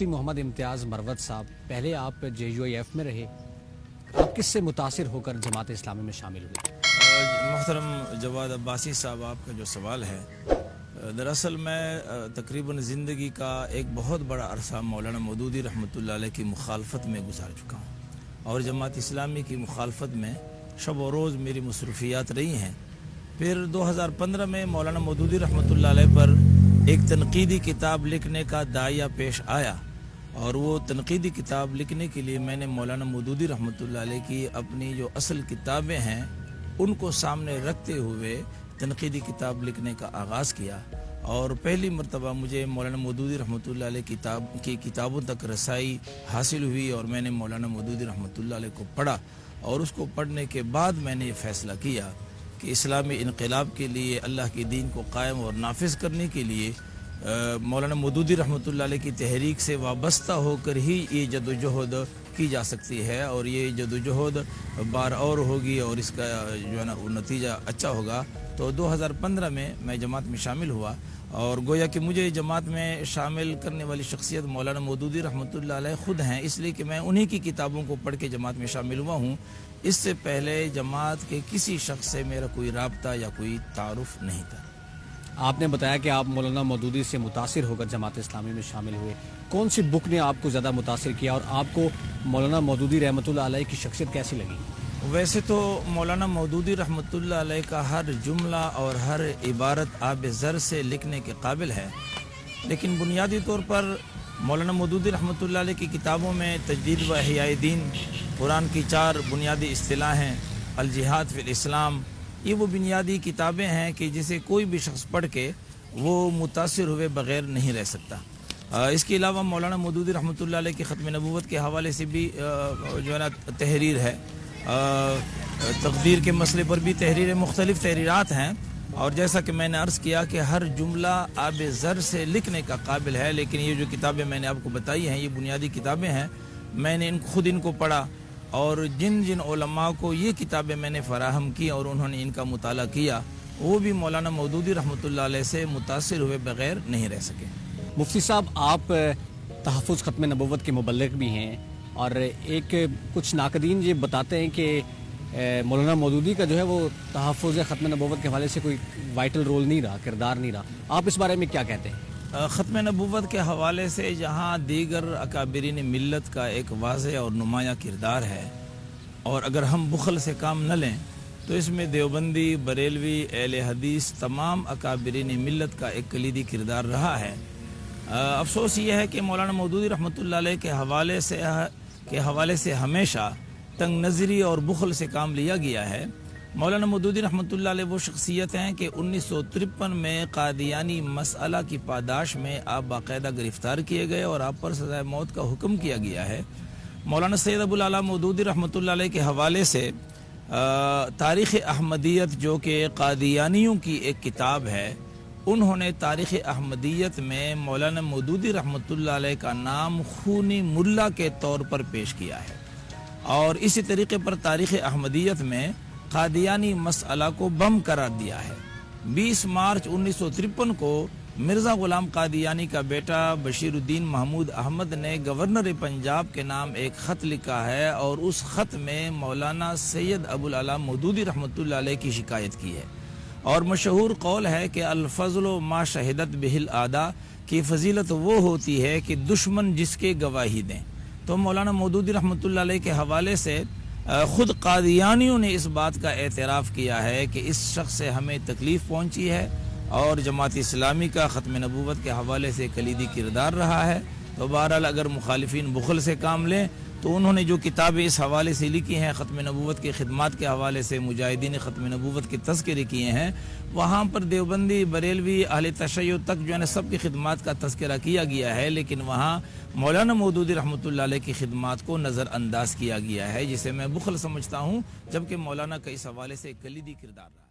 मुफ्ती मोहम्मद इम्तियाज़ मरवत साहब, पहले आप JUIF में रहे, आप किससे मुतासिर होकर जमात इस्लामी में शामिल हुए? मोहतरम जवाद अब्बासी साहब, आपका जो सवाल है, दरअसल मैं तकरीबन ज़िंदगी का एक बहुत बड़ा अरसा मौलाना मौदूदी रहमतुल्लाह अलैह की मुखालफत में गुजार चुका हूँ और जमात इस्लामी की मुखालफत में शब व रोज़ मेरी मसरूफियात रही हैं। फिर 2015 में मौलाना मौदूदी रहमतुल्लाह अलैह पर एक तनकीदी किताब लिखने का दायरा पेश आया और वो तनकीदी किताब लिखने के लिए मैंने मौलाना मौदूदी रहमतुल्लाह अलैह की अपनी जो असल किताबें हैं उनको सामने रखते हुए तनकीदी किताब लिखने का आगाज़ किया और पहली मरतबा मुझे मौलाना मौदूदी रहमतुल्लाह अलैह की किताबों तक रसाई हासिल हुई और मैंने मौलाना मौदूदी रहमतुल्लाह अलैह को पढ़ा और उसको पढ़ने के बाद मैंने ये फ़ैसला किया कि इस्लामी इनक़िलाब के लिए, अल्लाह के दीन को कायम और नाफिज करने के लिए मौलाना मौदूदी रहमतुल्लाह अलैह की तहरीक से वाबस्ता होकर ही ये जदोजहद की जा सकती है और ये जदोजहद बार और होगी और इसका जो है ना नतीजा अच्छा होगा। तो 2015 में मैं जमात में शामिल हुआ और गोया कि मुझे जमात में शामिल करने वाली शख्सियत मौलाना मौदूदी रहमतुल्लाह अलैह ख़ुद हैं, इसलिए कि मैं उन्हीं की किताबों को पढ़ के जमात में शामिल हुआ हूँ। इससे पहले जमात के किसी शख्स से मेरा कोई राब्ता या कोई तारुफ नहीं था। आपने बताया कि आप मौलाना मौदूदी से मुतासिर होकर जमात इस्लामी में शामिल हुए। कौन सी बुक ने आपको ज़्यादा मुतासिर किया और आपको मौलाना मौदूदी रहमतुल्लाह अलैह की शख्सियत कैसी लगी? वैसे तो मौलाना मौदूदी रहमतुल्लाह अलैह का हर जुमला और हर इबारत आब ज़र से लिखने के काबिल है, लेकिन बुनियादी तौर पर मौलाना मौदूदी रहमतुल्लाह अलैह की किताबों में तजदीद व इहयाए दीन, कुरान की 4 बुनियादी इस्तिलाहें, अल जिहाद फिल इस्लाम, ये वो बुनियादी किताबें हैं कि जिसे कोई भी शख्स पढ़ के वो मुतासिर हुए बग़ैर नहीं रह सकता। इसके अलावा मौलाना मौदूदी रहमतुल्लाह अलैह की ख़त्म नबूवत के हवाले से भी जो है ना तहरीर है, तक़दीर के मसले पर भी तहरीरें, मुख्तलिफ़ तहरीरात हैं और जैसा कि मैंने अर्ज़ किया कि हर जुमला आब ज़र से लिखने का काबिल है। लेकिन ये जो किताबें मैंने आपको बताई हैं ये बुनियादी किताबें हैं। मैंने खुद इनको पढ़ा और जिन जिन उलमा को ये किताबें मैंने फ़राहम की और उन्होंने इनका मुताला किया वो भी मौलाना मौदूदी रहमतुल्लाह अलैह से मुतासिर हुए बग़ैर नहीं रह सके। मुफ्ती साहब, आप तहफ़्फ़ुज़ ख़त्म नबूवत के मुबल्लिग़ भी हैं और कुछ नाक़दीन ये बताते हैं कि मौलाना मौदूदी का जो है वो तहफ़्फ़ुज़ ख़त्म नबूवत के हवाले से कोई वाइटल रोल नहीं रहा, किरदार नहीं रहा। आप इस बारे में क्या कहते हैं? ख़त्म नबूवत के हवाले से जहाँ दीगर अकाबिरीन मिल्लत का एक वाज़ेह और नुमायाँ किरदार है और अगर हम बुखल से काम न लें तो इसमें देवबंदी, बरेलवी, अहले हदीस, तमाम अकाबिरीन मिल्लत का एक कलीदी किरदार रहा है। अफसोस ये है कि मौलाना मौदूदी रहमतुल्लाह अलैह के हवाले से हमेशा तंग नज़री और बुखल से काम लिया गया है। मौलाना मौदूदी रहमतुल्लाह अलैह वो शख्सियत हैं कि 1953 में कादियानी मसला की पादाश में आप बाकायदा गिरफ़्तार किए गए और आप पर सज़ाए मौत का हुक्म किया गया है। मौलाना सैयद अबुल आला मौदूदी रहमतुल्लाह अलैह के हवाले से तारीख़ अहमदियत, जो कि कादियानियों की एक किताब है, उन्होंने तारीख़ अहमदियत में मौलाना मौदूदी रहमतुल्लाह अलैह का नाम खूनी मुल्ला के तौर पर पेश किया है और इसी तरीके पर तारीख़ अहमदियत में कादियानी मसला को बम करार दिया है। 20 मार्च 1953 को मिर्ज़ा ग़ुलाम कादियानी का बेटा बशीरुद्दीन महमूद अहमद ने गवर्नर पंजाब के नाम एक ख़त लिखा है और उस ख़त में मौलाना सैयद अबुल आला मौदूदी रहमतुल्लाह अलैह की शिकायत की है और मशहूर कौल है कि अल-फ़ज़्लु मा शहिदत बिहिल आदा की फ़जीलत वो होती है कि दुश्मन जिसके गवाही दें। तो मौलाना मौदूदी रहमतुल्लाह अलैह के हवाले से ख़ुद कादियानियों ने इस बात का एतराफ़ किया है कि इस शख्स से हमें तकलीफ़ पहुँची है और जमात इस्लामी का ख़त्म नबूवत के हवाले से कलीदी किरदार रहा है। तो बहरहाल अगर मुखालिफिन बुखल से काम लें तो उन्होंने जो किताबें इस हवाले से लिखी हैं, ख़त्म नबूवत की खिदमत के हवाले से मुजाहिदीन ख़त्म नबूवत के तज़किरे किए हैं, वहाँ पर देवबंदी, बरेलवी, अहले तशय्युअ तक जो है ना सब की खिदमत का तज़किरा किया गया है, लेकिन वहाँ मौलाना मौदूदी रहमतुल्लाह अलैह की खिदमत को नज़रअंदाज किया गया है, जिसे मैं बुखल समझता हूँ, जबकि मौलाना का इस हवाले से कलीदी किरदार रहा है।